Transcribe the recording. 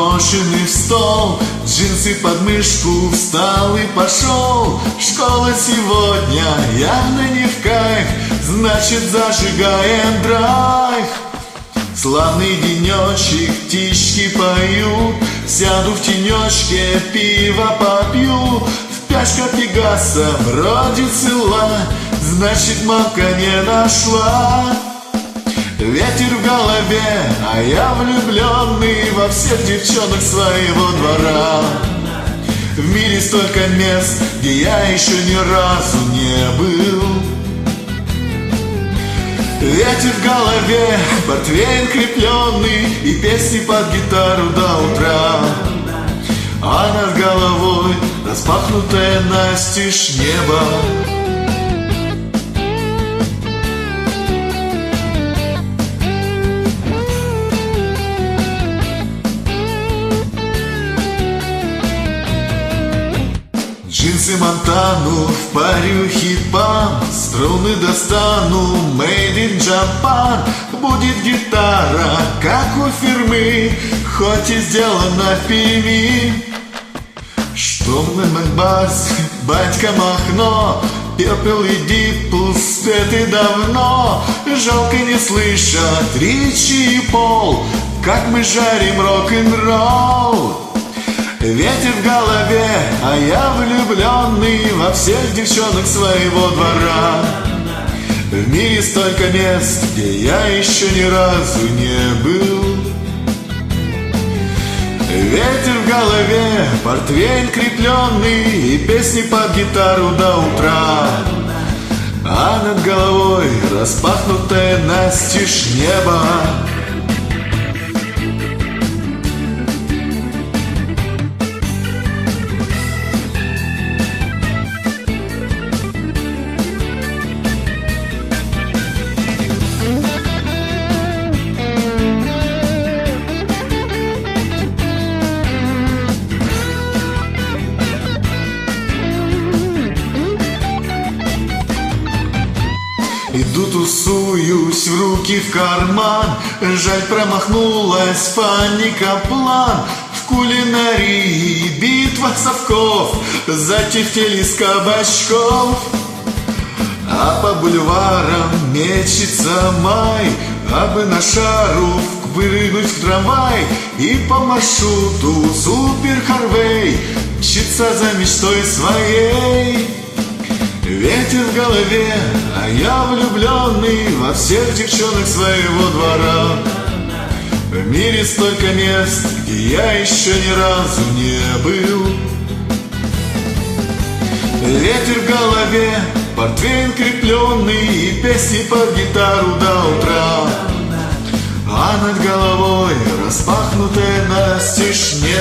брошенный в стол, джинсы под мышку, встал и пошел. Школа сегодня явно не в кайф, значит зажигаем драйв. Славный денечек, птички поют, сяду в тенечке, пиво попью. Спяшка Пегаса вроде цела, значит мамка не нашла. Ветер в голове, а я влюбленный во всех девчонок своего двора. В мире столько мест, где я еще ни разу не был. Ветер в голове, портвейн крепленный и песни под гитару до утра. А над головой распахнутое настежь небо. Джинсы Монтану, в парюхе пан, струны достану, made in Japan. Будет гитара, как у фирмы, хоть и сделана в Перми. Что мы бас, батька Махно, пепел и дипл, спеты давно. Жалко не слышат Ричи и Пол, как мы жарим рок-н-ролл. Ветер в голове, а я влюбленный во всех девчонок своего двора. В мире столько мест, где я еще ни разу не был. Ветер в голове, портвейн крепленный и песни под гитару до утра. А над головой распахнутое настежь небо. Иду тусуюсь, в руки в карман, жаль промахнулась паника план. В кулинарии битва совков, затефтели с кабачков. А по бульварам мечется май, а бы на шару прыгнуть в трамвай. И по маршруту Супер Харвей мчится за мечтой своей. Ветер в голове, а я влюбленный во всех девчонок своего двора. В мире столько мест, где я еще ни разу не был. Ветер в голове, портвейн крепленный и песни под гитару до утра. А над головой распахнутое настежь небо.